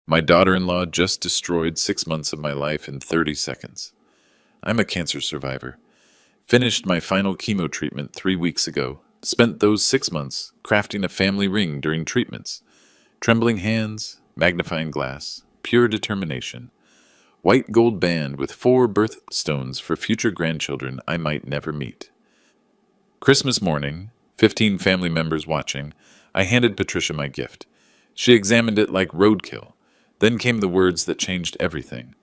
My daughter-in-law just destroyed 6 months of my life in 30 seconds. I'm a cancer survivor. Finished my final chemo treatment 3 weeks ago. Spent those 6 months crafting a family ring during treatments. Trembling hands, magnifying glass, pure determination. White gold band with 4 birthstones for future grandchildren I might never meet. Christmas morning, 15 family members watching, I handed Patricia my gift. She examined it like roadkill. Then came the words that changed everything.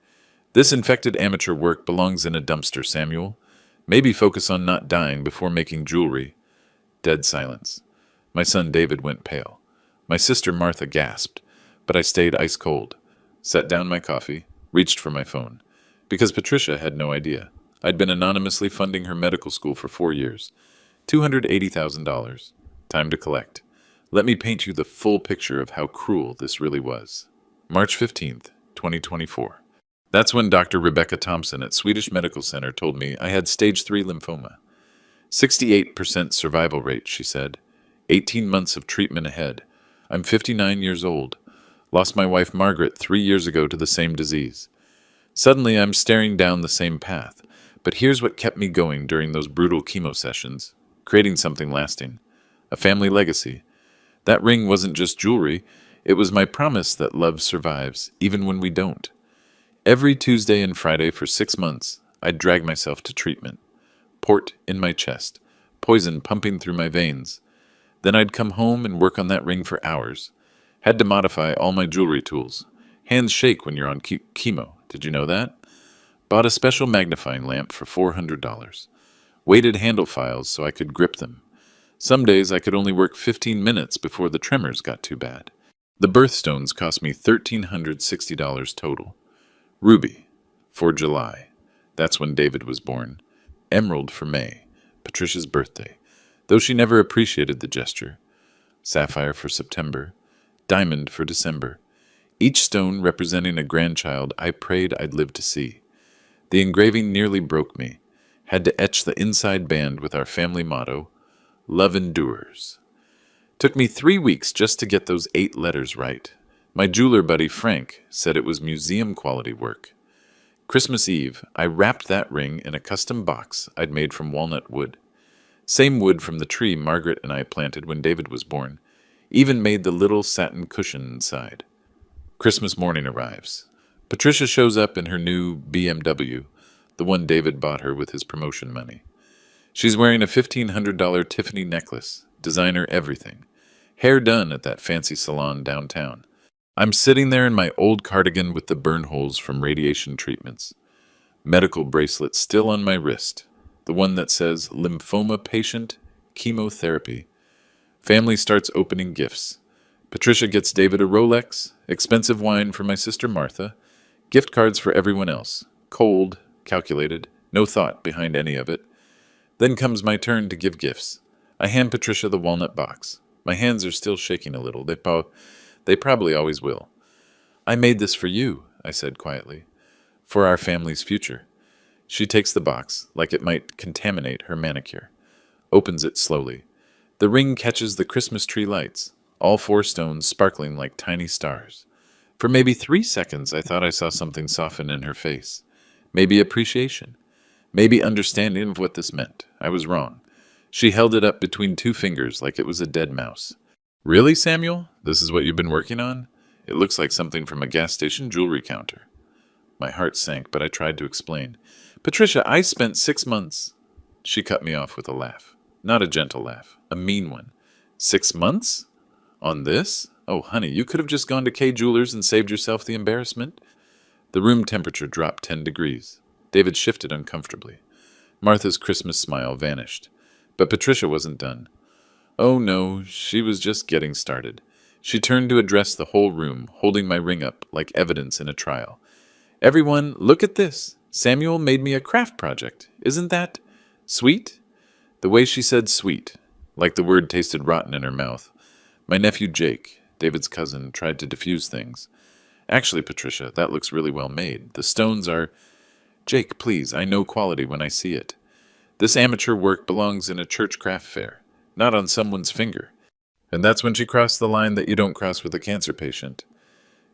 This infected amateur work belongs in a dumpster, Samuel. Maybe focus on not dying before making jewelry. Dead silence. My son David went pale. My sister Martha gasped, but I stayed ice cold. Set down my coffee, reached for my phone. Because Patricia had no idea. I'd been anonymously funding her medical school for 4 years. $280,000. Time to collect. Let me paint you the full picture of how cruel this really was. March 15th, 2024. That's when Dr. Rebecca Thompson at Swedish Medical Center told me I had stage 3 lymphoma. 68% survival rate, she said. 18 months of treatment ahead. I'm 59 years old. Lost my wife Margaret 3 years ago to the same disease. Suddenly I'm staring down the same path. But here's what kept me going during those brutal chemo sessions. Creating something lasting. A family legacy. That ring wasn't just jewelry. It was my promise that love survives, even when we don't. Every Tuesday and Friday for 6 months, I'd drag myself to treatment. Port in my chest. Poison pumping through my veins. Then I'd come home and work on that ring for hours. Had to modify all my jewelry tools. Hands shake when you're on chemo. Did you know that? Bought a special magnifying lamp for $400. Weighted handle files so I could grip them. Some days I could only work 15 minutes before the tremors got too bad. The birthstones cost me $1,360 total. Ruby, for July. That's when David was born. Emerald for May, Patricia's birthday, though she never appreciated the gesture. Sapphire for September. Diamond for December. Each stone representing a grandchild I prayed I'd live to see. The engraving nearly broke me. Had to etch the inside band with our family motto, Love Endures. Took me 3 weeks just to get those 8 letters right. My jeweler buddy Frank said it was museum-quality work. Christmas Eve, I wrapped that ring in a custom box I'd made from walnut wood. Same wood from the tree Margaret and I planted when David was born. Even made the little satin cushion inside. Christmas morning arrives. Patricia shows up in her new BMW, the one David bought her with his promotion money. She's wearing a $1,500 Tiffany necklace, designer everything. Hair done at that fancy salon downtown. I'm sitting there in my old cardigan with the burn holes from radiation treatments. Medical bracelet still on my wrist, the one that says lymphoma patient, chemotherapy. Family starts opening gifts. Patricia gets David a Rolex, expensive wine for my sister Martha, gift cards for everyone else. Cold, calculated, no thought behind any of it. Then comes my turn to give gifts. I hand Patricia the walnut box. My hands are still shaking a little. They probably always will. I made this for you, I said quietly. For our family's future. She takes the box, like it might contaminate her manicure. Opens it slowly. The ring catches the Christmas tree lights, all 4 stones sparkling like tiny stars. For maybe 3 seconds, I thought I saw something soften in her face. Maybe appreciation. Maybe understanding of what this meant. I was wrong. She held it up between 2 fingers like it was a dead mouse. Really, Samuel? This is what you've been working on? It looks like something from a gas station jewelry counter. My heart sank, but I tried to explain. Patricia, I spent 6 months. She cut me off with a laugh. Not a gentle laugh. A mean one. 6 months? On this? Oh, honey, you could have just gone to K Jewelers and saved yourself the embarrassment. The room temperature dropped 10 degrees. David shifted uncomfortably. Martha's Christmas smile vanished. But Patricia wasn't done. Oh no, she was just getting started. She turned to address the whole room, holding my ring up like evidence in a trial. Everyone, look at this. Samuel made me a craft project. Isn't that sweet? The way she said sweet, like the word tasted rotten in her mouth. My nephew Jake, David's cousin, tried to diffuse things. Actually, Patricia, that looks really well made. The stones are... Jake, please, I know quality when I see it. This amateur work belongs in a church craft fair, not on someone's finger. And that's when she crossed the line that you don't cross with a cancer patient.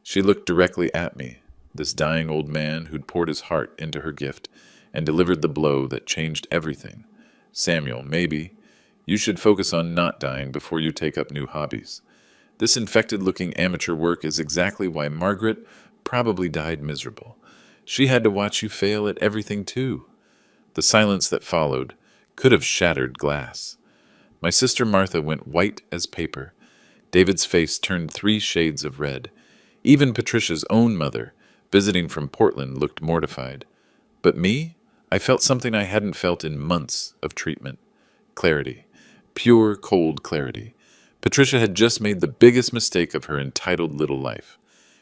She looked directly at me, this dying old man who'd poured his heart into her gift and delivered the blow that changed everything. Samuel, maybe you should focus on not dying before you take up new hobbies. This infected-looking amateur work is exactly why Margaret probably died miserable. She had to watch you fail at everything, too. The silence that followed could have shattered glass. My sister Martha went white as paper. David's face turned 3 shades of red. Even Patricia's own mother, visiting from Portland, looked mortified. But me? I felt something I hadn't felt in months of treatment. Clarity. Pure, cold clarity. Patricia had just made the biggest mistake of her entitled little life.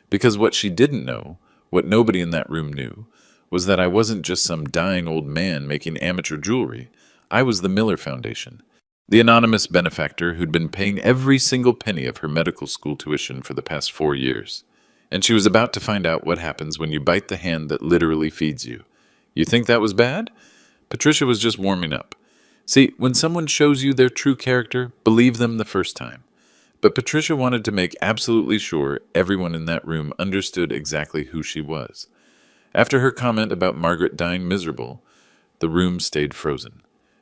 Because what she didn't know, what nobody in that room knew, was that I wasn't just some dying old man making amateur jewelry. I was the Miller Foundation, the anonymous benefactor who'd been paying every single penny of her medical school tuition for the past 4 years. And she was about to find out what happens when you bite the hand that literally feeds you. You think that was bad? Patricia was just warming up. See, when someone shows you their true character, believe them the first time. But Patricia wanted to make absolutely sure everyone in that room understood exactly who she was. After her comment about Margaret dying miserable, the room stayed frozen.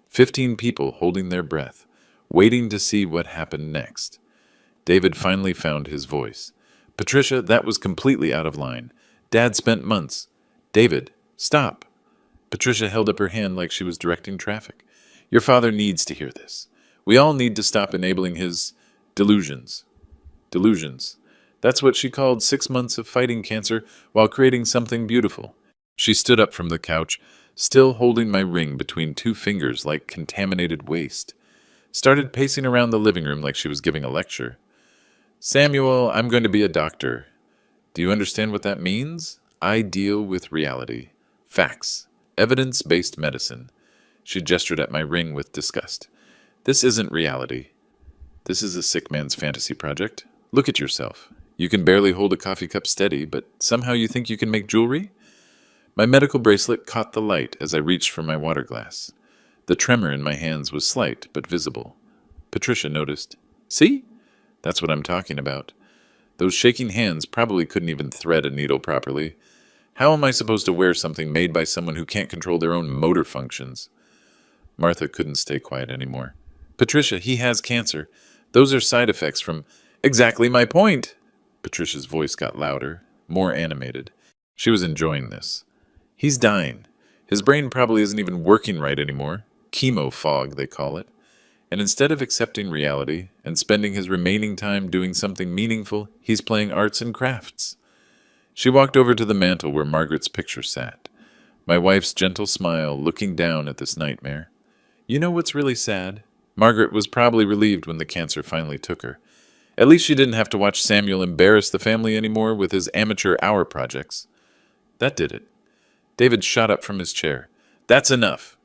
15 people holding their breath, waiting to see what happened next. David finally found his voice. Patricia, that was completely out of line. Dad spent months. David, stop. Patricia held up her hand like she was directing traffic. Your father needs to hear this. We all need to stop enabling his delusions. Delusions. That's what she called 6 months of fighting cancer while creating something beautiful. She stood up from the couch, still holding my ring between 2 fingers like contaminated waste. Started pacing around the living room like she was giving a lecture. Samuel, I'm going to be a doctor. Do you understand what that means? I deal with reality. Facts. Evidence-based medicine. She gestured at my ring with disgust. This isn't reality. This is a sick man's fantasy project. Look at yourself. You can barely hold a coffee cup steady, but somehow you think you can make jewelry? My medical bracelet caught the light as I reached for my water glass. The tremor in my hands was slight but visible. Patricia noticed. See? That's what I'm talking about. Those shaking hands probably couldn't even thread a needle properly. How am I supposed to wear something made by someone who can't control their own motor functions? Martha couldn't stay quiet anymore. Patricia, he has cancer. Those are side effects from... Exactly my point! Patricia's voice got louder, more animated. She was enjoying this. He's dying. His brain probably isn't even working right anymore. Chemo fog, they call it. And instead of accepting reality and spending his remaining time doing something meaningful, he's playing arts and crafts. She walked over to the mantel where Margaret's picture sat. My wife's gentle smile looking down at this nightmare. You know what's really sad? Margaret was probably relieved when the cancer finally took her. At least she didn't have to watch Samuel embarrass the family anymore with his amateur hour projects. That did it. David shot up from his chair. That's enough.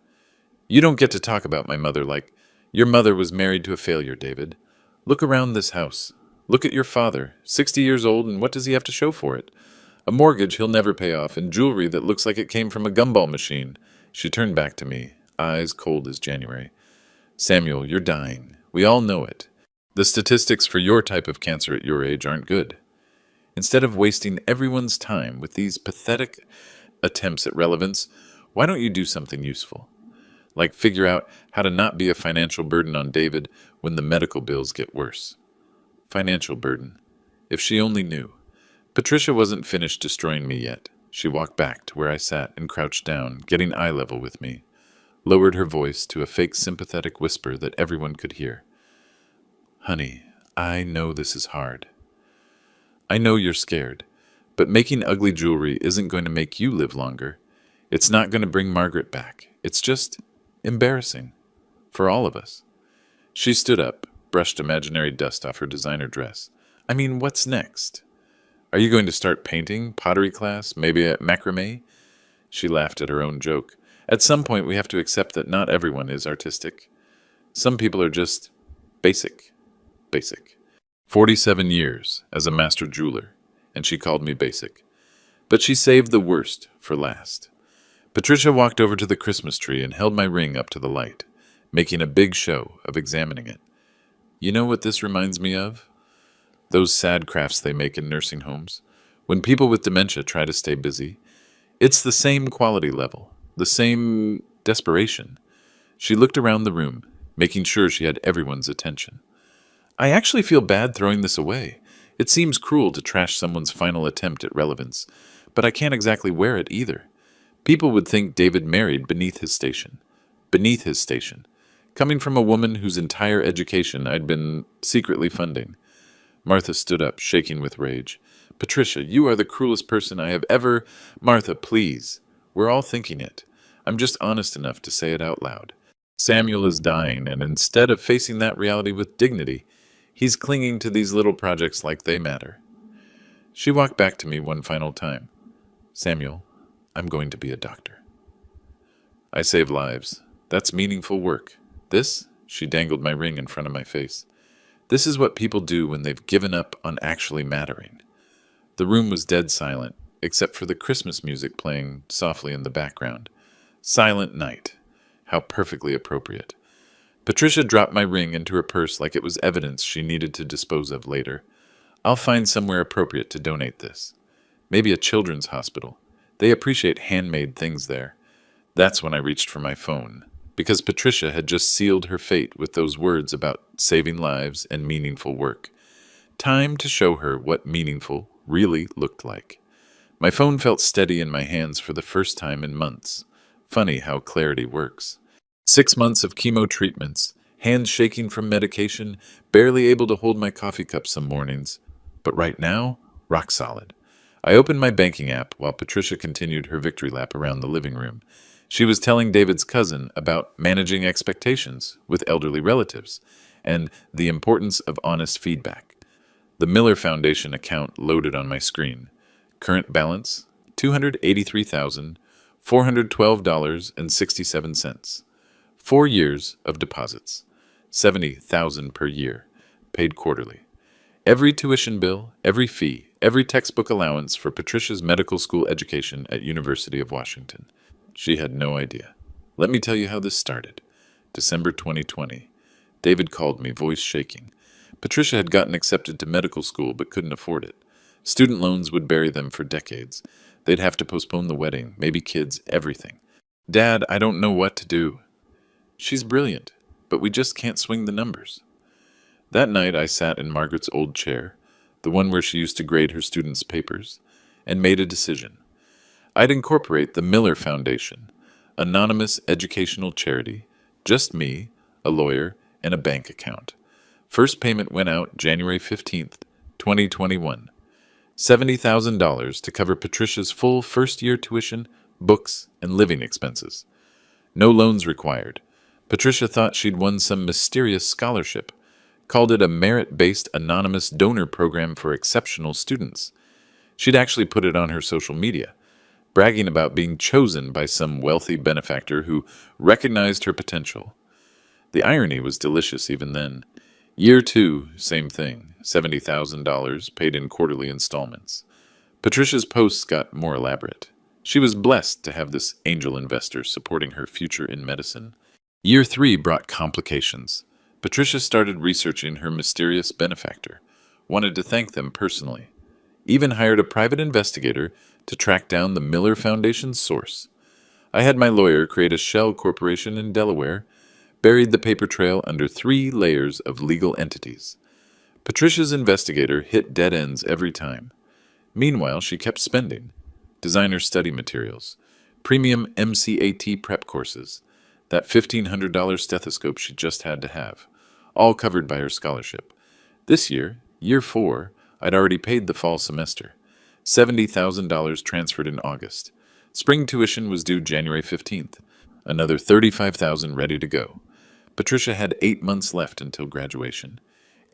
You don't get to talk about my mother like... Your mother was married to a failure, David. Look around this house. Look at your father, 60 years old, and what does he have to show for it? A mortgage he'll never pay off, and jewelry that looks like it came from a gumball machine. She turned back to me, eyes cold as January. Samuel, you're dying. We all know it. The statistics for your type of cancer at your age aren't good. Instead of wasting everyone's time with these pathetic attempts at relevance, why don't you do something useful? Like figure out how to not be a financial burden on David when the medical bills get worse. Financial burden. If she only knew. Patricia wasn't finished destroying me yet. She walked back to where I sat and crouched down, getting eye level with me. Lowered her voice to a fake sympathetic whisper that everyone could hear. Honey, I know this is hard. I know you're scared, but making ugly jewelry isn't going to make you live longer. It's not going to bring Margaret back. It's just embarrassing. For all of us. She stood up, brushed imaginary dust off her designer dress. I mean, what's next? Are you going to start painting, pottery class, maybe a macrame? She laughed at her own joke. At some point, we have to accept that not everyone is artistic. Some people are just basic. Basic. 47 years as a master jeweler, and she called me basic. But she saved the worst for last. Patricia walked over to the Christmas tree and held my ring up to the light, making a big show of examining it. You know what this reminds me of? Those sad crafts they make in nursing homes, When people with dementia try to stay busy, it's the same quality level, the same desperation. She looked around the room, making sure she had everyone's attention. I actually feel bad throwing this away. It seems cruel to trash someone's final attempt at relevance, but I can't exactly wear it either. People would think David married beneath his station. Beneath his station. Coming from a woman whose entire education I'd been secretly funding. Martha stood up, shaking with rage. Patricia, you are the cruelest person I have ever... Martha, please. We're all thinking it. I'm just honest enough to say it out loud. Samuel is dying, and instead of facing that reality with dignity, he's clinging to these little projects like they matter. She walked back to me one final time. Samuel, I'm going to be a doctor. I save lives. That's meaningful work. This, she dangled my ring in front of my face. This is what people do when they've given up on actually mattering. The room was dead silent, except for the Christmas music playing softly in the background. Silent night. How perfectly appropriate. Patricia dropped my ring into her purse like it was evidence she needed to dispose of later. I'll find somewhere appropriate to donate this. Maybe a children's hospital. They appreciate handmade things there. That's when I reached for my phone, because Patricia had just sealed her fate with those words about saving lives and meaningful work. Time to show her what meaningful really looked like. My phone felt steady in my hands for the first time in months. Funny how clarity works. 6 months of chemo treatments, hands shaking from medication, barely able to hold my coffee cup some mornings. But right now, rock solid. I opened my banking app while Patricia continued her victory lap around the living room. She was telling David's cousin about managing expectations with elderly relatives and the importance of honest feedback. The Miller Foundation account loaded on my screen. Current balance, $283,412.67. 4 years of deposits, $70,000 per year, paid quarterly. Every tuition bill, every fee, every textbook allowance for Patricia's medical school education at University of Washington. She had no idea. Let me tell you how this started. December 2020. David called me, voice shaking. Patricia had gotten accepted to medical school but couldn't afford it. Student loans would bury them for decades. They'd have to postpone the wedding, maybe kids, everything. Dad, I don't know what to do. She's brilliant, but we just can't swing the numbers. That night I sat in Margaret's old chair, the one where she used to grade her students' papers, and made a decision. I'd incorporate the Miller Foundation, anonymous educational charity, just me, a lawyer, and a bank account. First payment went out January 15th, 2021. $70,000 to cover Patricia's full first-year tuition, books, and living expenses. No loans required. Patricia thought she'd won some mysterious scholarship, called it a merit-based anonymous donor program for exceptional students. She'd actually put it on her social media, bragging about being chosen by some wealthy benefactor who recognized her potential. The irony was delicious even then. Year 2, same thing, $70,000 paid in quarterly installments. Patricia's posts got more elaborate. She was blessed to have this angel investor supporting her future in medicine. Year 3 brought complications. Patricia started researching her mysterious benefactor, wanted to thank them personally, even hired a private investigator to track down the Miller Foundation's source. I had my lawyer create a shell corporation in Delaware, buried the paper trail under 3 layers of legal entities. Patricia's investigator hit dead ends every time. Meanwhile, she kept spending. Designer study materials, premium MCAT prep courses, that $1,500 stethoscope she just had to have, all covered by her scholarship. This year, year 4, I'd already paid the fall semester. $70,000 transferred in August. Spring tuition was due January 15th. Another $35,000 ready to go. Patricia had 8 months left until graduation.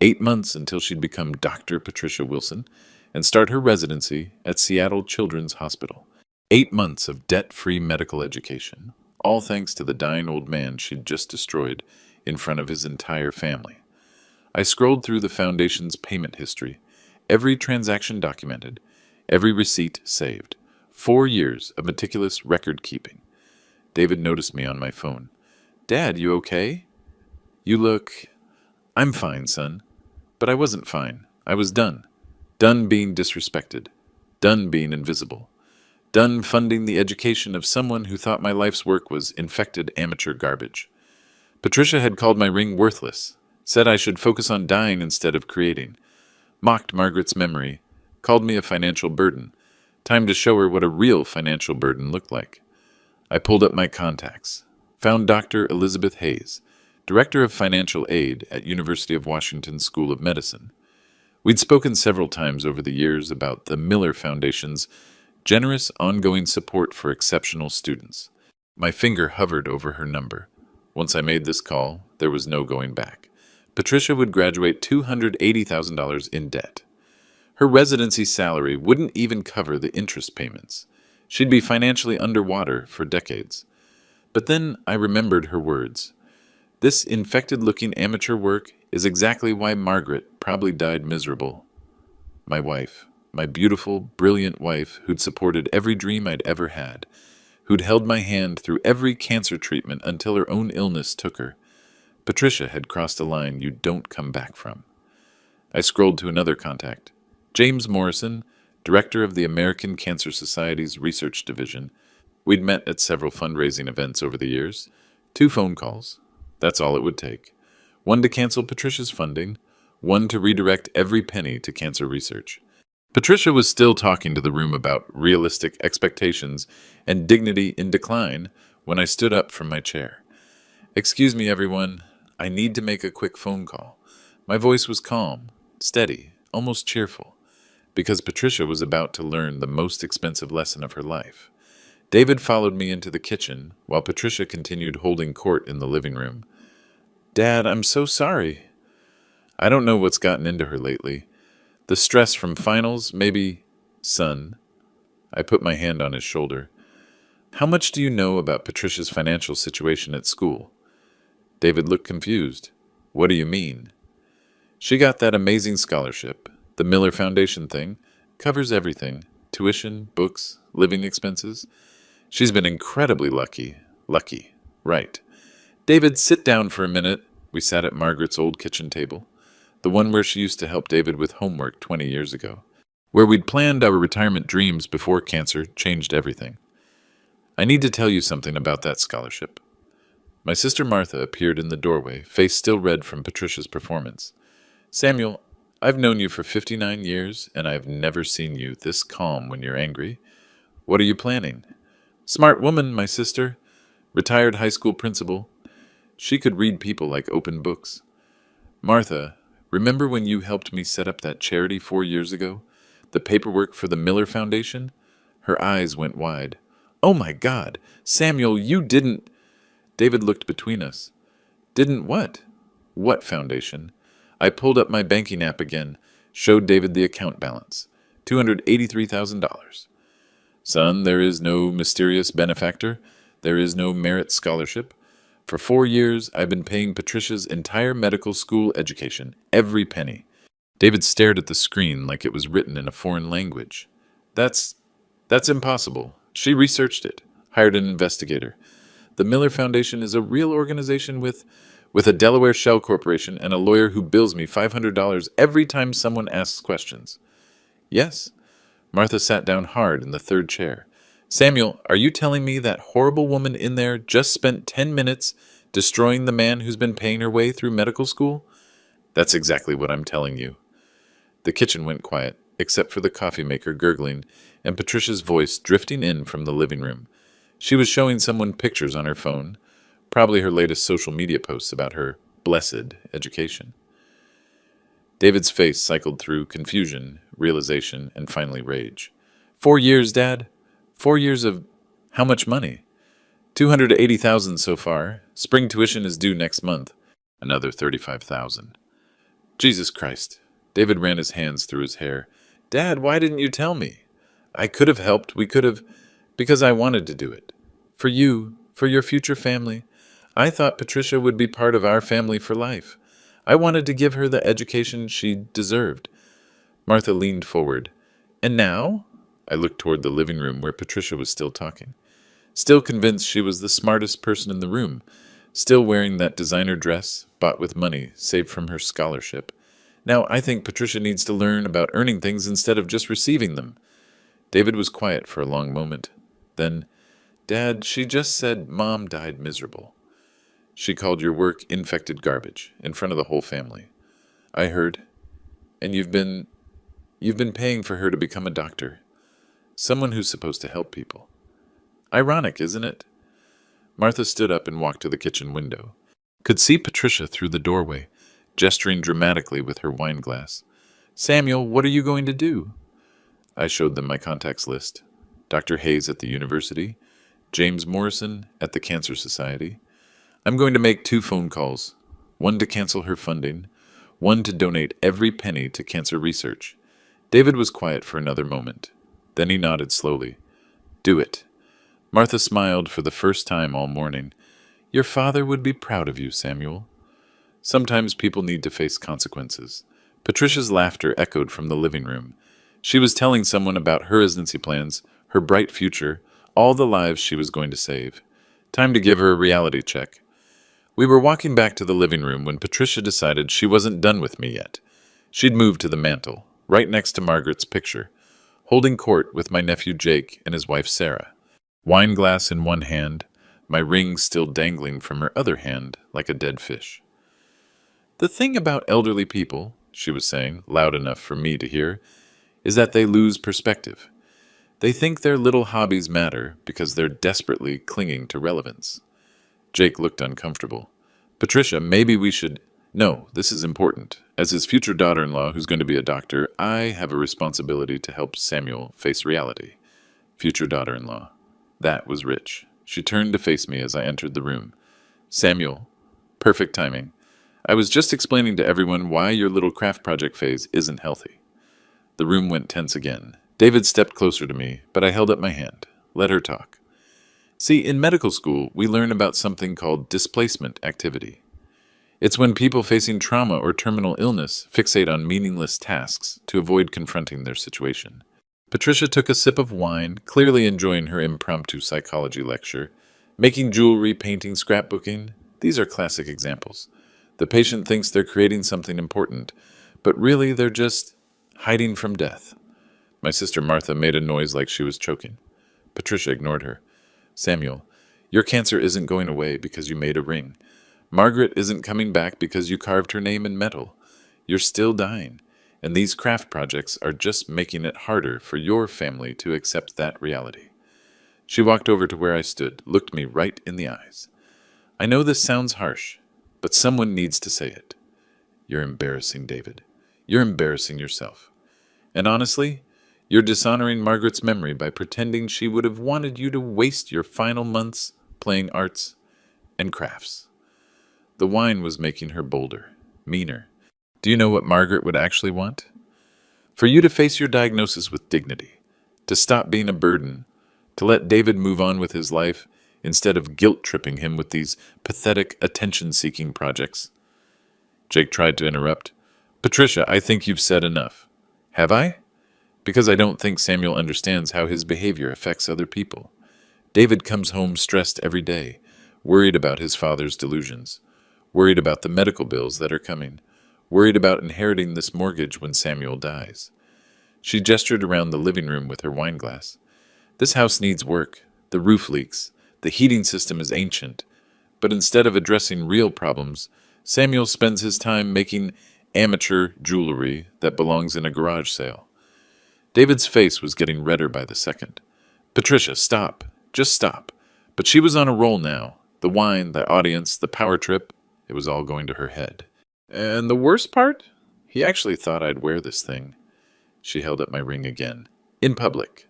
8 months until she'd become Dr. Patricia Wilson and start her residency at Seattle Children's Hospital. 8 months of debt-free medical education, all thanks to the dying old man she'd just destroyed in front of his entire family. I scrolled through the Foundation's payment history, every transaction documented, every receipt saved. 4 years of meticulous record-keeping. David noticed me on my phone. Dad, you okay? You look... I'm fine, son. But I wasn't fine. I was done. Done being disrespected. Done being invisible. Done funding the education of someone who thought my life's work was infected amateur garbage. Patricia had called my ring worthless, said I should focus on dying instead of creating, mocked Margaret's memory, called me a financial burden. Time to show her what a real financial burden looked like. I pulled up my contacts, found Dr. Elizabeth Hayes, Director of Financial Aid at University of Washington School of Medicine. We'd spoken several times over the years about the Miller Foundation's generous ongoing support for exceptional students. My finger hovered over her number. Once I made this call, there was no going back. Patricia would graduate $280,000 in debt. Her residency salary wouldn't even cover the interest payments. She'd be financially underwater for decades. But then I remembered her words. This infected-looking amateur work is exactly why Margaret probably died miserable. My wife, my beautiful, brilliant wife who'd supported every dream I'd ever had, who'd held my hand through every cancer treatment until her own illness took her. Patricia had crossed a line you don't come back from. I scrolled to another contact. James Morrison, Director of the American Cancer Society's Research Division. We'd met at several fundraising events over the years. 2 phone calls. That's all it would take. 1 to cancel Patricia's funding, 1 to redirect every penny to cancer research. Patricia was still talking to the room about realistic expectations and dignity in decline when I stood up from my chair. "Excuse me, everyone. I need to make a quick phone call." My voice was calm, steady, almost cheerful, because Patricia was about to learn the most expensive lesson of her life. David followed me into the kitchen while Patricia continued holding court in the living room. "Dad, I'm so sorry." I don't know what's gotten into her lately. The stress from finals, maybe. "Son." I put my hand on his shoulder. "How much do you know about Patricia's financial situation at school?" David looked confused. "What do you mean?" "She got that amazing scholarship. The Miller Foundation thing. Covers everything. Tuition, books, living expenses. She's been incredibly lucky. Lucky. Right. David, sit down for a minute." We sat at Margaret's old kitchen table, the one where she used to help David with homework 20 years ago, where we'd planned our retirement dreams before cancer changed everything. "I need to tell you something about that scholarship." My sister Martha appeared in the doorway, face still red from Patricia's performance. "Samuel, I've known you for 59 years, and I've never seen you this calm when you're angry. What are you planning?" "Smart woman, my sister. Retired high school principal. She could read people like open books." "Martha, remember when you helped me set up that charity 4 years ago? The paperwork for the Miller Foundation?" Her eyes went wide. "Oh my God! Samuel, you didn't—" David looked between us. "Didn't what?" "What foundation?" I pulled up my banking app again, showed David the account balance. $283,000. "Son, there is no mysterious benefactor. There is no merit scholarship. For 4 years, I've been paying Patricia's entire medical school education, every penny." David stared at the screen like it was written in a foreign language. That's impossible. She researched it, hired an investigator. The Miller Foundation is a real organization with a Delaware shell corporation and a lawyer who bills me $500 every time someone asks questions. "Yes." Martha sat down hard in the third chair. "Samuel, are you telling me that horrible woman in there just spent 10 minutes destroying the man who's been paying her way through medical school?" "That's exactly what I'm telling you." The kitchen went quiet, except for the coffee maker gurgling and Patricia's voice drifting in from the living room. She was showing someone pictures on her phone, probably her latest social media posts about her blessed education. David's face cycled through confusion, realization, and finally rage. 4 years, Dad? 4 years of how much money? $280,000 so far. Spring tuition is due next month. Another $35,000. Jesus Christ. David ran his hands through his hair. "Dad, why didn't you tell me? I could have helped. We could have, because I wanted to do it. For you, for your future family. I thought Patricia would be part of our family for life. I wanted to give her the education she deserved." Martha leaned forward. "And now?" I looked toward the living room where Patricia was still talking. Still convinced she was the smartest person in the room. Still wearing that designer dress, bought with money, saved from her scholarship. Now I think Patricia needs to learn about earning things instead of just receiving them. David was quiet for a long moment. Then, Dad, she just said Mom died miserable. She called your work infected garbage in front of the whole family. I heard. And you've been paying for her to become a doctor. Someone who's supposed to help people. Ironic, isn't it? Martha stood up and walked to the kitchen window. Could see Patricia through the doorway, gesturing dramatically with her wine glass. Samuel, what are you going to do? I showed them my contacts list. Dr. Hayes at the university, James Morrison at the Cancer Society. I'm going to make 2 phone calls, one to cancel her funding, one to donate every penny to cancer research. David was quiet for another moment. Then he nodded slowly. Do it. Martha smiled for the first time all morning. Your father would be proud of you, Samuel. Sometimes people need to face consequences. Patricia's laughter echoed from the living room. She was telling someone about her residency plans, her bright future, all the lives she was going to save. Time to give her a reality check. We were walking back to the living room when Patricia decided she wasn't done with me yet. She'd moved to the mantel, right next to Margaret's picture, holding court with my nephew Jake and his wife Sarah. Wine glass in one hand, my ring still dangling from her other hand like a dead fish. The thing about elderly people, she was saying, loud enough for me to hear, is that they lose perspective. They think their little hobbies matter because they're desperately clinging to relevance. Jake looked uncomfortable. Patricia, maybe we should... No, this is important. As his future daughter-in-law who's going to be a doctor, I have a responsibility to help Samuel face reality. Future daughter-in-law. That was rich. She turned to face me as I entered the room. Samuel. Perfect timing. I was just explaining to everyone why your little craft project phase isn't healthy. The room went tense again. David stepped closer to me, but I held up my hand. Let her talk. See, in medical school, we learn about something called displacement activity. It's when people facing trauma or terminal illness fixate on meaningless tasks to avoid confronting their situation. Patricia took a sip of wine, clearly enjoying her impromptu psychology lecture. Making jewelry, painting, scrapbooking, these are classic examples. The patient thinks they're creating something important, but really they're just hiding from death. My sister Martha made a noise like she was choking. Patricia ignored her. Samuel, your cancer isn't going away because you made a ring. Margaret isn't coming back because you carved her name in metal. You're still dying, and these craft projects are just making it harder for your family to accept that reality. She walked over to where I stood, looked me right in the eyes. I know this sounds harsh, but someone needs to say it. You're embarrassing, David. You're embarrassing yourself. And honestly, you're dishonoring Margaret's memory by pretending she would have wanted you to waste your final months playing arts and crafts. The wine was making her bolder, meaner. Do you know what Margaret would actually want? For you to face your diagnosis with dignity, to stop being a burden, to let David move on with his life instead of guilt-tripping him with these pathetic attention-seeking projects. Jake tried to interrupt. Patricia, I think you've said enough. Have I? Because I don't think Samuel understands how his behavior affects other people. David comes home stressed every day, worried about his father's delusions, worried about the medical bills that are coming, worried about inheriting this mortgage when Samuel dies. She gestured around the living room with her wine glass. This house needs work. The roof leaks. The heating system is ancient. But instead of addressing real problems, Samuel spends his time making amateur jewelry that belongs in a garage sale. David's face was getting redder by the second. Patricia, stop. Just stop. But she was on a roll now. The wine, the audience, the power trip, it was all going to her head. And the worst part? He actually thought I'd wear this thing. She held up my ring again. In public.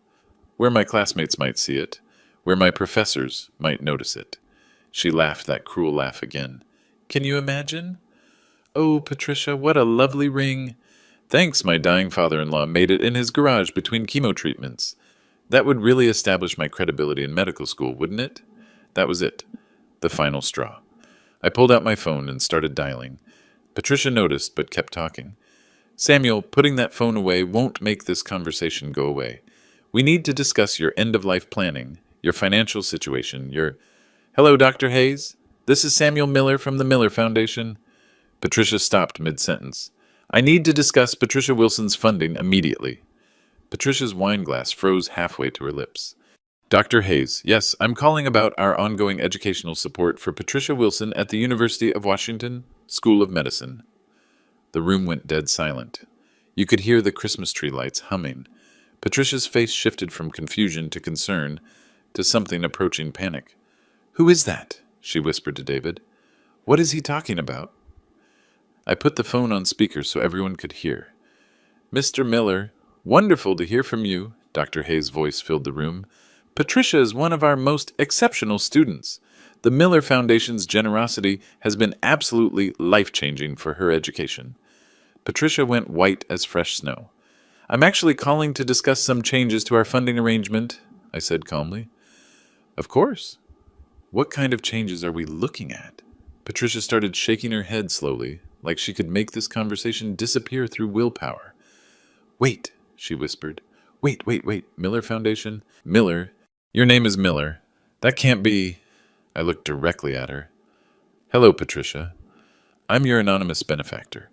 Where my classmates might see it. Where my professors might notice it. She laughed that cruel laugh again. Can you imagine? Oh, Patricia, what a lovely ring. Thanks, my dying father-in-law made it in his garage between chemo treatments. That would really establish my credibility in medical school, wouldn't it? That was it. The final straw. I pulled out my phone and started dialing. Patricia noticed, but kept talking. Samuel, putting that phone away won't make this conversation go away. We need to discuss your end-of-life planning, your financial situation, your... Hello, Dr. Hayes. This is Samuel Miller from the Miller Foundation. Patricia stopped mid-sentence. I need to discuss Patricia Wilson's funding immediately. Patricia's wine glass froze halfway to her lips. Dr. Hayes, yes, I'm calling about our ongoing educational support for Patricia Wilson at the University of Washington School of Medicine. The room went dead silent. You could hear the Christmas tree lights humming. Patricia's face shifted from confusion to concern to something approaching panic. "Who is that?" she whispered to David. "What is he talking about?" I put the phone on speaker so everyone could hear. "Mr. Miller, wonderful to hear from you." Dr. Hayes' voice filled the room. "Patricia is one of our most exceptional students. The Miller Foundation's generosity has been absolutely life-changing for her education." Patricia went white as fresh snow. "I'm actually calling to discuss some changes to our funding arrangement," I said calmly. "Of course. What kind of changes are we looking at?" Patricia started shaking her head slowly, like she could make this conversation disappear through willpower. "Wait," she whispered. Wait. Miller Foundation? Miller? Your name is Miller. That can't be." I looked directly at her. "Hello, Patricia. I'm your anonymous benefactor."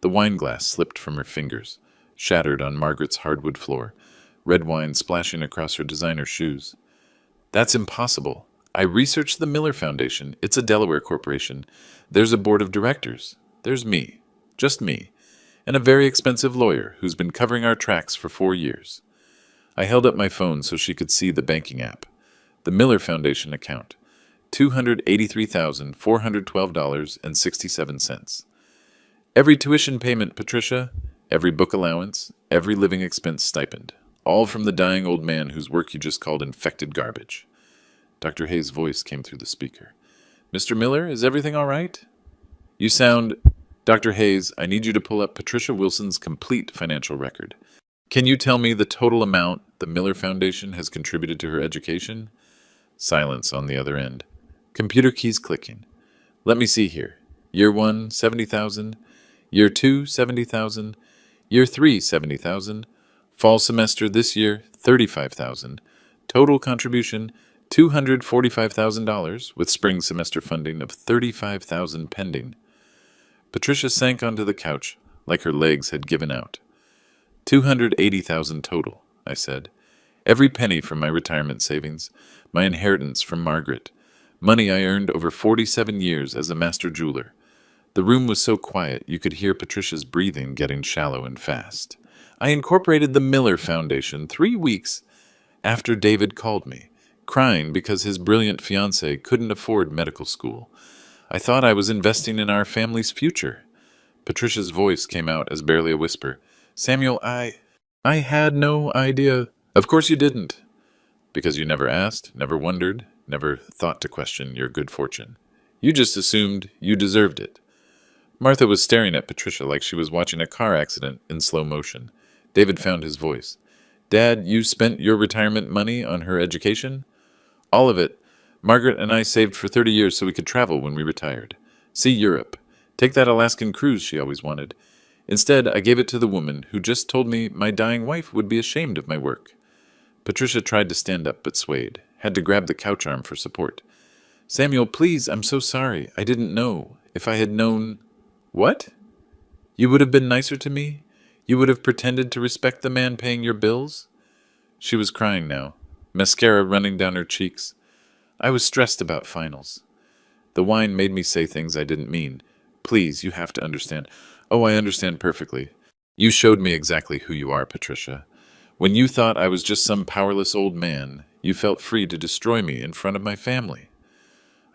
The wine glass slipped from her fingers, shattered on Margaret's hardwood floor, red wine splashing across her designer shoes. "That's impossible. I researched the Miller Foundation. It's a Delaware corporation. There's a board of directors. There's me. Just me. And a very expensive lawyer who's been covering our tracks for 4 years." I held up my phone so she could see the banking app. The Miller Foundation account. $283,412.67. Every tuition payment, Patricia. Every book allowance. Every living expense stipend. All from the dying old man whose work you just called infected garbage. Dr. Hayes' voice came through the speaker. "Mr. Miller, is everything all right? You sound... Dr. Hayes, I need you to pull up Patricia Wilson's complete financial record. Can you tell me the total amount the Miller Foundation has contributed to her education?" Silence on the other end. Computer keys clicking. "Let me see here. Year 1, 70,000. Year 2, 70,000. Year 3, 70,000. Fall semester this year, 35,000. Total contribution, $245,000, with spring semester funding of 35,000 pending." Patricia sank onto the couch like her legs had given out. 280,000 total, I said. Every penny from my retirement savings, my inheritance from Margaret, money I earned over 47 years as a master jeweler. The room was so quiet you could hear Patricia's breathing getting shallow and fast. I incorporated the Miller Foundation 3 weeks after David called me, crying because his brilliant fiancée couldn't afford medical school. I thought I was investing in our family's future. Patricia's voice came out as barely a whisper. "Samuel, I had no idea." "Of course you didn't. Because you never asked, never wondered, never thought to question your good fortune. You just assumed you deserved it." Martha was staring at Patricia like she was watching a car accident in slow motion. David found his voice. "Dad, you spent your retirement money on her education?" "All of it. Margaret and I saved for 30 years so we could travel when we retired. See Europe. Take that Alaskan cruise she always wanted. Instead, I gave it to the woman who just told me my dying wife would be ashamed of my work." Patricia tried to stand up but swayed, had to grab the couch arm for support. "Samuel, please, I'm so sorry. I didn't know. If I had known—" "What? You would have been nicer to me? You would have pretended to respect the man paying your bills?" She was crying now, mascara running down her cheeks. "I was stressed about finals. The wine made me say things I didn't mean. Please, you have to understand." "Oh, I understand perfectly. You showed me exactly who you are, Patricia. When you thought I was just some powerless old man, you felt free to destroy me in front of my family."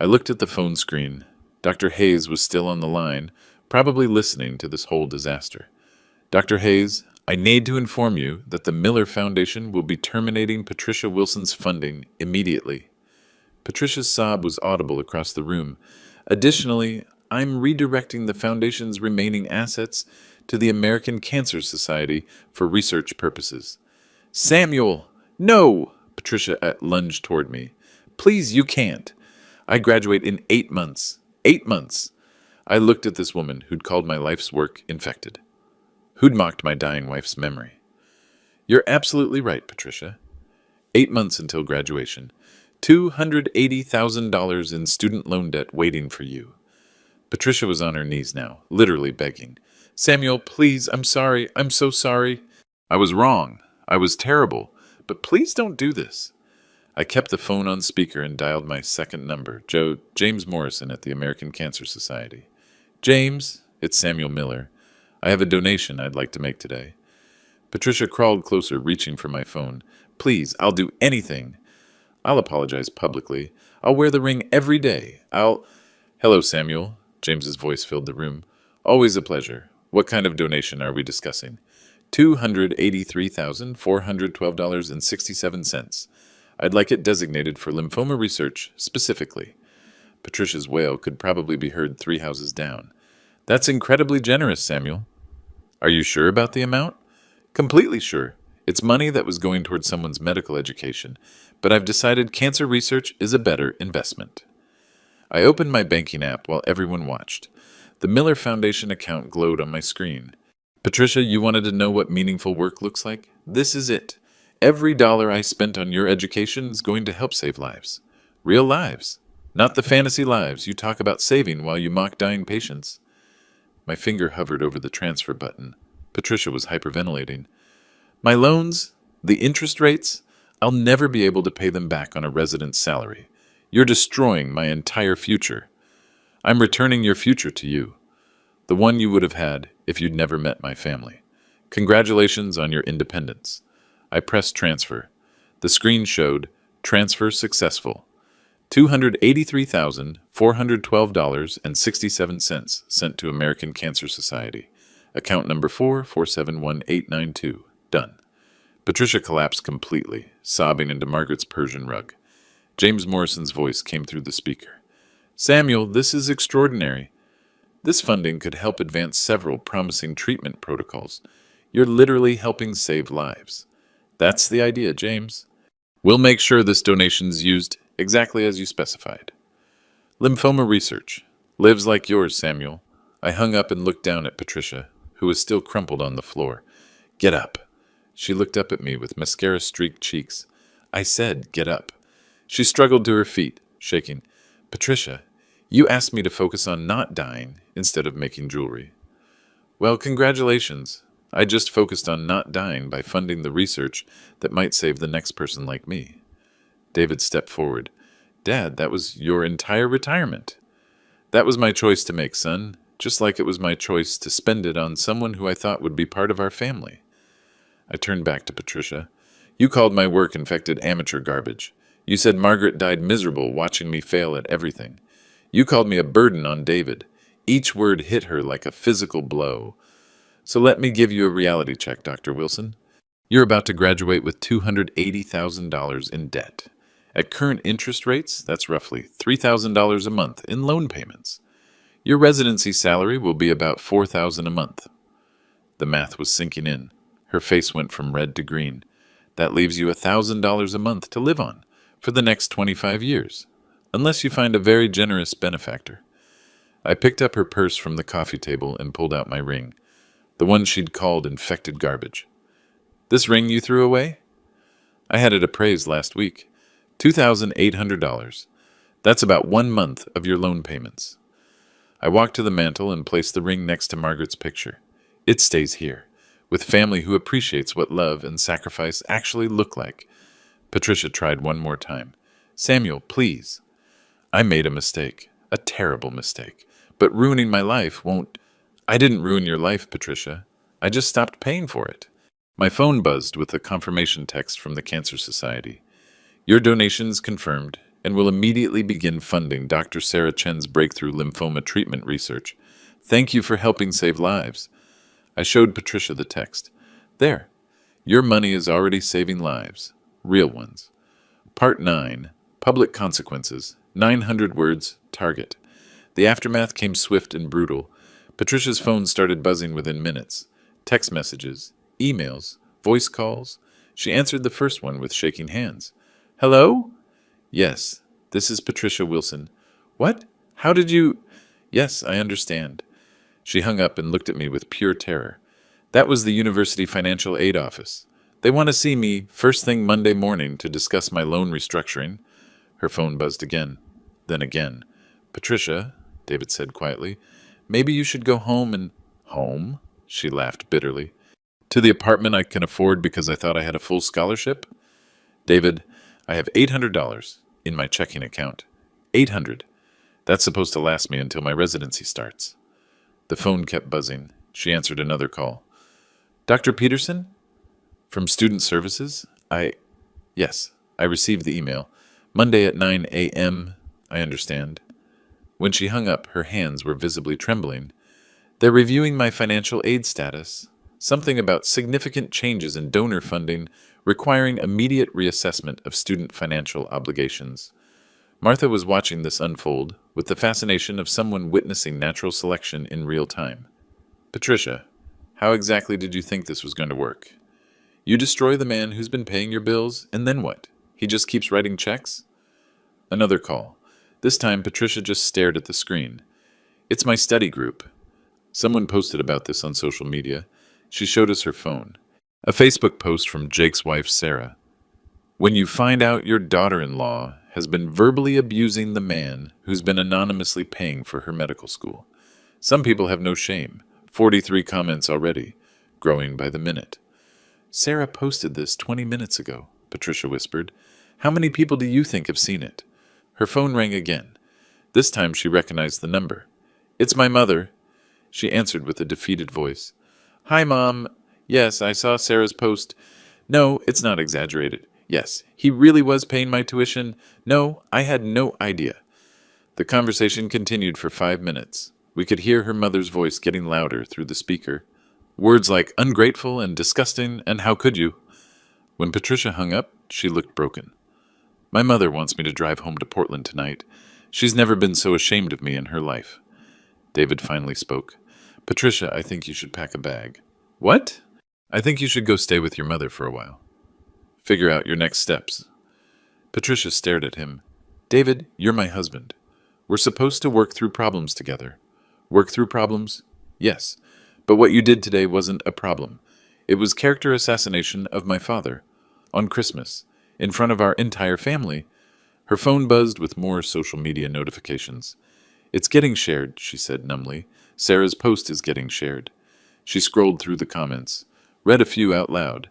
I looked at the phone screen. Dr. Hayes was still on the line, probably listening to this whole disaster. "Dr. Hayes, I need to inform you that the Miller Foundation will be terminating Patricia Wilson's funding immediately." Patricia's sob was audible across the room. "Additionally, I'm redirecting the Foundation's remaining assets to the American Cancer Society for research purposes." "Samuel! No!" Patricia lunged toward me. "Please, you can't. I graduate in 8 months. 8 months." I looked at this woman who'd called my life's work infected, who'd mocked my dying wife's memory. "You're absolutely right, Patricia. 8 months until graduation. $280,000 in student loan debt waiting for you." Patricia was on her knees now, literally begging. "Samuel, please, I'm sorry. I'm so sorry." "I was wrong. I was terrible, but please don't do this. I kept the phone on speaker and dialed my second number, James Morrison at the American Cancer Society. James, it's Samuel Miller. I have a donation I'd like to make today. Patricia crawled closer, reaching for my phone. Please, I'll do anything. I'll apologize publicly. I'll wear the ring every day. Hello, Samuel. James's voice filled the room. Always a pleasure. What kind of donation are we discussing? $283,412.67. I'd like it designated for lymphoma research, specifically. Patricia's wail could probably be heard 3 houses down. That's incredibly generous, Samuel. Are you sure about the amount? Completely sure. It's money that was going towards someone's medical education, but I've decided cancer research is a better investment. I opened my banking app while everyone watched. The Miller Foundation account glowed on my screen. Patricia, you wanted to know what meaningful work looks like? This is it. Every dollar I spent on your education is going to help save lives. Real lives. Not the fantasy lives you talk about saving while you mock dying patients. My finger hovered over the transfer button. Patricia was hyperventilating. My loans, the interest rates, I'll never be able to pay them back on a resident's salary. You're destroying my entire future. I'm returning your future to you, the one you would have had if you'd never met my family. Congratulations on your independence. I pressed transfer. The screen showed transfer successful. $283,412.67 sent to American Cancer Society. Account number 4471892. Done. Patricia collapsed completely, sobbing into Margaret's Persian rug. James Morrison's voice came through the speaker. Samuel, this is extraordinary. This funding could help advance several promising treatment protocols. You're literally helping save lives. That's the idea, James. We'll make sure this donation's used exactly as you specified. Lymphoma research. Lives like yours, Samuel. I hung up and looked down at Patricia, who was still crumpled on the floor. Get up. She looked up at me with mascara-streaked cheeks. I said, get up. She struggled to her feet, shaking. Patricia, you asked me to focus on not dying instead of making jewelry. Well, congratulations. I just focused on not dying by funding the research that might save the next person like me. David stepped forward. Dad, that was your entire retirement. That was my choice to make, son, just like it was my choice to spend it on someone who I thought would be part of our family. I turned back to Patricia. You called my work infected amateur garbage. You said Margaret died miserable watching me fail at everything. You called me a burden on David. Each word hit her like a physical blow. So let me give you a reality check, Dr. Wilson. You're about to graduate with $280,000 in debt. At current interest rates, that's roughly $3,000 a month in loan payments. Your residency salary will be about $4,000 a month. The math was sinking in. Her face went from red to green. That leaves you $1,000 a month to live on for the next 25 years, unless you find a very generous benefactor. I picked up her purse from the coffee table and pulled out my ring, the one she'd called infected garbage. This ring you threw away? I had it appraised last week. $2,800. That's about 1 month of your loan payments. I walked to the mantel and placed the ring next to Margaret's picture. It stays here, with family who appreciates what love and sacrifice actually look like. Patricia tried one more time. Samuel, please. I made a mistake, a terrible mistake, but ruining my life won't. I didn't ruin your life, Patricia. I just stopped paying for it. My phone buzzed with a confirmation text from the Cancer Society. Your donation is confirmed and will immediately begin funding Dr. Sarah Chen's breakthrough lymphoma treatment research. Thank you for helping save lives. I showed Patricia the text. There. Your money is already saving lives. Real ones. Part 9. Public Consequences. 900 words. Target. The aftermath came swift and brutal. Patricia's phone started buzzing within minutes. Text messages, emails, voice calls. She answered the first one with shaking hands. Hello? Yes, this is Patricia Wilson. What? How did you? Yes, I understand. She hung up and looked at me with pure terror. That was the University Financial Aid Office. They want to see me first thing Monday morning to discuss my loan restructuring. Her phone buzzed again, then again. Patricia, David said quietly, maybe you should go home and... Home? She laughed bitterly. To the apartment I can afford because I thought I had a full scholarship? David, I have $800 in my checking account. 800. That's supposed to last me until my residency starts. The phone kept buzzing. She answered another call. Dr. Peterson? From Student Services? Yes, I received the email. Monday at 9 a.m., I understand. When she hung up, her hands were visibly trembling. They're reviewing my financial aid status. Something about significant changes in donor funding requiring immediate reassessment of student financial obligations. Martha was watching this unfold with the fascination of someone witnessing natural selection in real time. Patricia, how exactly did you think this was going to work? You destroy the man who's been paying your bills, and then what? He just keeps writing checks? Another call. This time, Patricia just stared at the screen. It's my study group. Someone posted about this on social media. She showed us her phone. A Facebook post from Jake's wife, Sarah. When you find out your daughter-in-law has been verbally abusing the man who's been anonymously paying for her medical school. Some people have no shame. 43 comments already, growing by the minute. Sarah posted this 20 minutes ago, Patricia whispered. How many people do you think have seen it? Her phone rang again. This time she recognized the number. It's my mother. She answered with a defeated voice. Hi, Mom. Yes, I saw Sarah's post. No, it's not exaggerated. Yes, he really was paying my tuition. No, I had no idea. The conversation continued for 5 minutes. We could hear her mother's voice getting louder through the speaker. Words like ungrateful and disgusting and how could you? When Patricia hung up, she looked broken. My mother wants me to drive home to Portland tonight. She's never been so ashamed of me in her life. David finally spoke. Patricia, I think you should pack a bag. What? I think you should go stay with your mother for a while. Figure out your next steps. Patricia stared at him. David, you're my husband. We're supposed to work through problems together. Work through problems? Yes. But what you did today wasn't a problem. It was character assassination of my father. On Christmas. In front of our entire family. Her phone buzzed with more social media notifications. It's getting shared, she said numbly. Sarah's post is getting shared. She scrolled through the comments. Read a few out loud.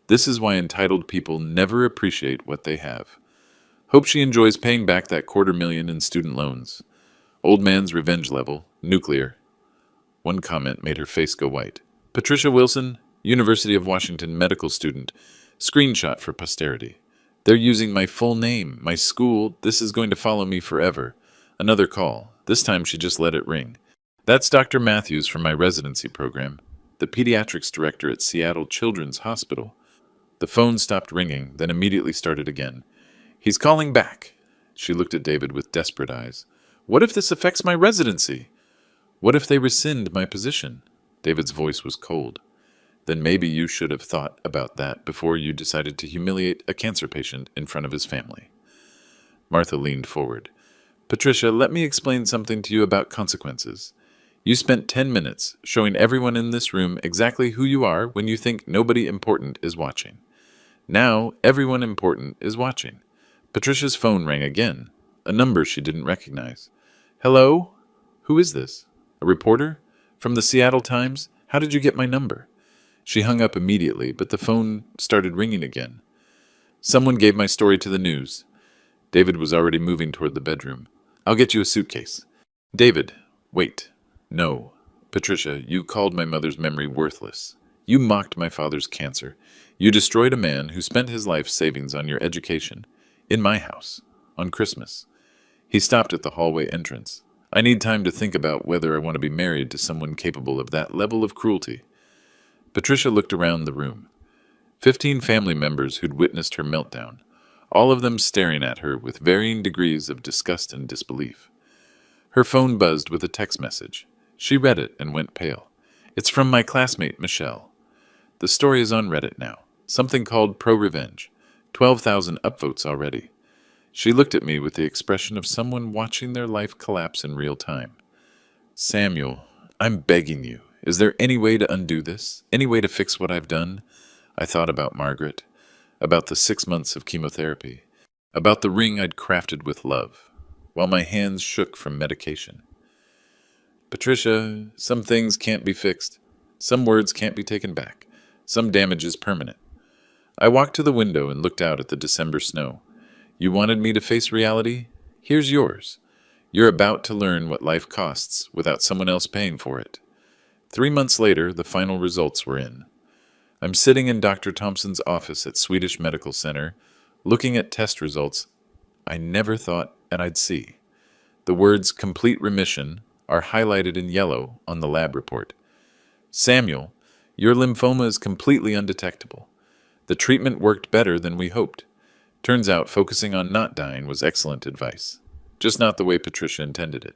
This is why entitled people never appreciate what they have. Hope she enjoys paying back that $250,000 in student loans. Old man's revenge level, nuclear. One comment made her face go white. Patricia Wilson, University of Washington medical student. Screenshot for posterity. They're using my full name, my school. This is going to follow me forever. Another call. This time she just let it ring. That's Dr. Matthews from my residency program, the pediatrics director at Seattle Children's Hospital. The phone stopped ringing, then immediately started again. He's calling back. She looked at David with desperate eyes. What if this affects my residency? What if they rescind my position? David's voice was cold. Then maybe you should have thought about that before you decided to humiliate a cancer patient in front of his family. Martha leaned forward. Patricia, let me explain something to you about consequences. You spent 10 minutes showing everyone in this room exactly who you are when you think nobody important is watching. Now, everyone important is watching. Patricia's phone rang again, a number she didn't recognize. Hello? Who is this? A reporter? From the Seattle Times? How did you get my number? She hung up immediately, but the phone started ringing again. Someone gave my story to the news. David was already moving toward the bedroom. I'll get you a suitcase. David, wait. No. Patricia, you called my mother's memory worthless. You mocked my father's cancer. You destroyed a man who spent his life savings on your education. In my house. On Christmas. He stopped at the hallway entrance. I need time to think about whether I want to be married to someone capable of that level of cruelty. Patricia looked around the room. 15 family members who'd witnessed her meltdown, all of them staring at her with varying degrees of disgust and disbelief. Her phone buzzed with a text message. She read it and went pale. It's from my classmate, Michelle. The story is on Reddit now. Something called Pro-Revenge. 12,000 upvotes already. She looked at me with the expression of someone watching their life collapse in real time. Samuel, I'm begging you. Is there any way to undo this? Any way to fix what I've done? I thought about Margaret, about the 6 months of chemotherapy, about the ring I'd crafted with love, while my hands shook from medication. Patricia, some things can't be fixed. Some words can't be taken back. Some damage is permanent. I walked to the window and looked out at the December snow. You wanted me to face reality? Here's yours. You're about to learn what life costs without someone else paying for it. 3 months later, the final results were in. I'm sitting in Dr. Thompson's office at Swedish Medical Center, looking at test results I never thought I'd see. The words complete remission are highlighted in yellow on the lab report. Samuel, your lymphoma is completely undetectable. The treatment worked better than we hoped. Turns out focusing on not dying was excellent advice. Just not the way Patricia intended it.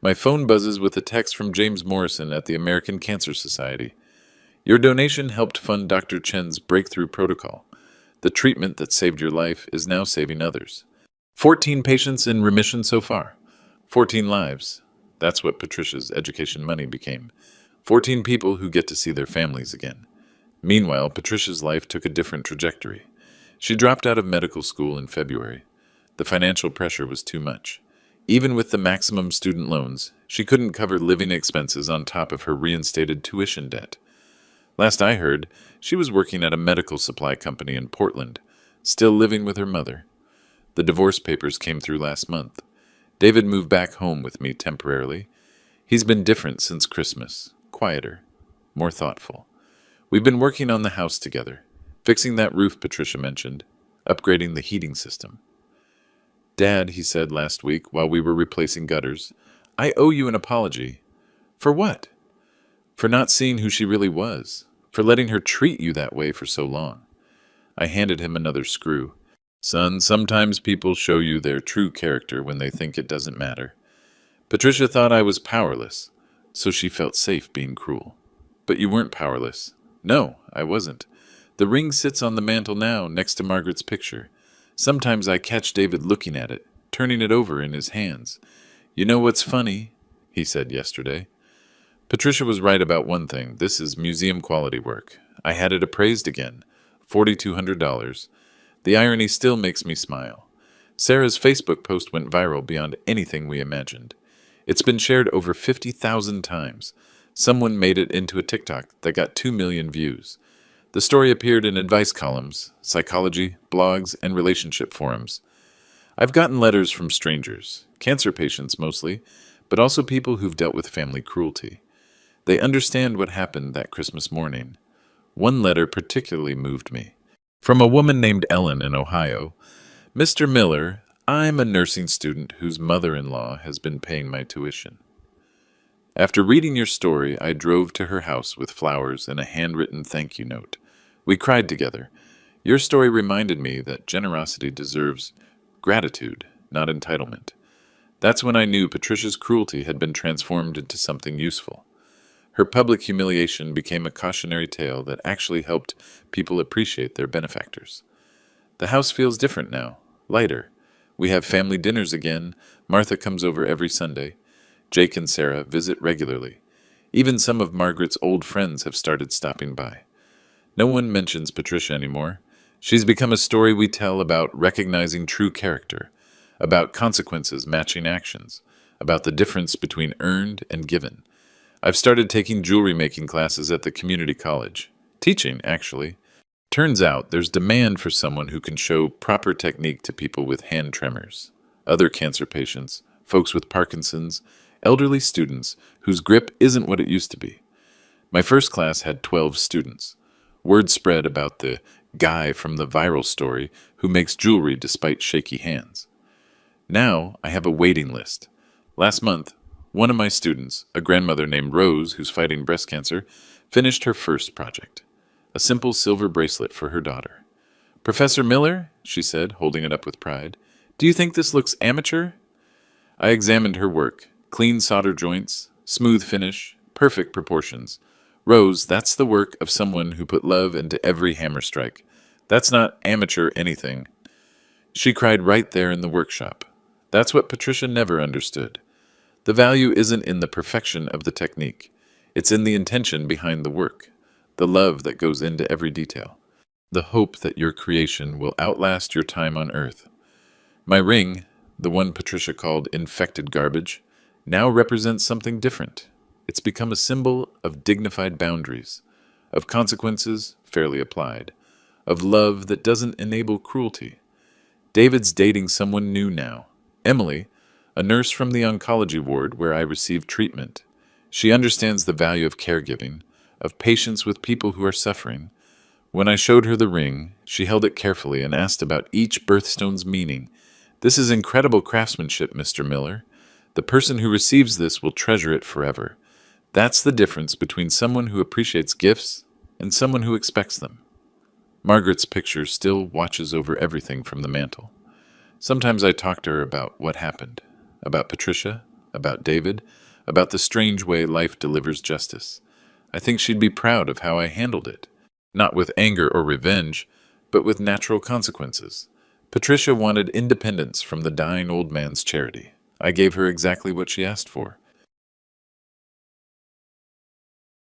My phone buzzes with a text from James Morrison at the American Cancer Society. Your donation helped fund Dr. Chen's breakthrough protocol. The treatment that saved your life is now saving others. 14 patients in remission so far. 14 lives. That's what Patricia's education money became. 14 people who get to see their families again. Meanwhile, Patricia's life took a different trajectory. She dropped out of medical school in February. The financial pressure was too much. Even with the maximum student loans, she couldn't cover living expenses on top of her reinstated tuition debt. Last I heard, she was working at a medical supply company in Portland, still living with her mother. The divorce papers came through last month. David moved back home with me temporarily. He's been different since Christmas, quieter, more thoughtful. We've been working on the house together, fixing that roof Patricia mentioned, upgrading the heating system. Dad, he said last week while we were replacing gutters, I owe you an apology. For what? For not seeing who she really was, for letting her treat you that way for so long. I handed him another screw. Son, sometimes people show you their true character when they think it doesn't matter. Patricia thought I was powerless, so she felt safe being cruel. But you weren't powerless. No, I wasn't. The ring sits on the mantel now, next to Margaret's picture. Sometimes I catch David looking at it, turning it over in his hands. You know what's funny? He said yesterday. Patricia was right about one thing. This is museum-quality work. I had it appraised again. $4,200. The irony still makes me smile. Sarah's Facebook post went viral beyond anything we imagined. It's been shared over 50,000 times. Someone made it into a TikTok that got 2 million views. The story appeared in advice columns, psychology, blogs, and relationship forums. I've gotten letters from strangers, cancer patients mostly, but also people who've dealt with family cruelty. They understand what happened that Christmas morning. One letter particularly moved me. From a woman named Ellen in Ohio. Mr. Miller, I'm a nursing student whose mother-in-law has been paying my tuition. After reading your story, I drove to her house with flowers and a handwritten thank you note. We cried together. Your story reminded me that generosity deserves gratitude, not entitlement. That's when I knew Patricia's cruelty had been transformed into something useful. Her public humiliation became a cautionary tale that actually helped people appreciate their benefactors. The house feels different now, lighter. We have family dinners again. Martha comes over every Sunday. Jake and Sarah visit regularly. Even some of Margaret's old friends have started stopping by. No one mentions Patricia anymore. She's become a story we tell about recognizing true character, about consequences matching actions, about the difference between earned and given. I've started taking jewelry making classes at the community college. Teaching, actually. Turns out there's demand for someone who can show proper technique to people with hand tremors, other cancer patients, folks with Parkinson's, elderly students whose grip isn't what it used to be. My first class had 12 students. Word spread about the guy from the viral story who makes jewelry despite shaky hands. Now I have a waiting list. Last month, one of my students, a grandmother named Rose who's fighting breast cancer, finished her first project, a simple silver bracelet for her daughter. Professor Miller, she said, holding it up with pride, do you think this looks amateur? I examined her work. Clean solder joints, smooth finish, perfect proportions. Rose, that's the work of someone who put love into every hammer strike. That's not amateur anything. She cried right there in the workshop. That's what Patricia never understood. The value isn't in the perfection of the technique. It's in the intention behind the work, the love that goes into every detail, the hope that your creation will outlast your time on Earth. My ring, the one Patricia called infected garbage, now represents something different. It's become a symbol of dignified boundaries, of consequences fairly applied, of love that doesn't enable cruelty. David's dating someone new now. Emily, a nurse from the oncology ward where I received treatment. She understands the value of caregiving, of patience with people who are suffering. When I showed her the ring, she held it carefully and asked about each birthstone's meaning. "This is incredible craftsmanship, Mr. Miller. The person who receives this will treasure it forever." That's the difference between someone who appreciates gifts and someone who expects them. Margaret's picture still watches over everything from the mantel. Sometimes I talk to her about what happened, about Patricia, about David, about the strange way life delivers justice. I think she'd be proud of how I handled it, not with anger or revenge, but with natural consequences. Patricia wanted independence from the dying old man's charity. I gave her exactly what she asked for.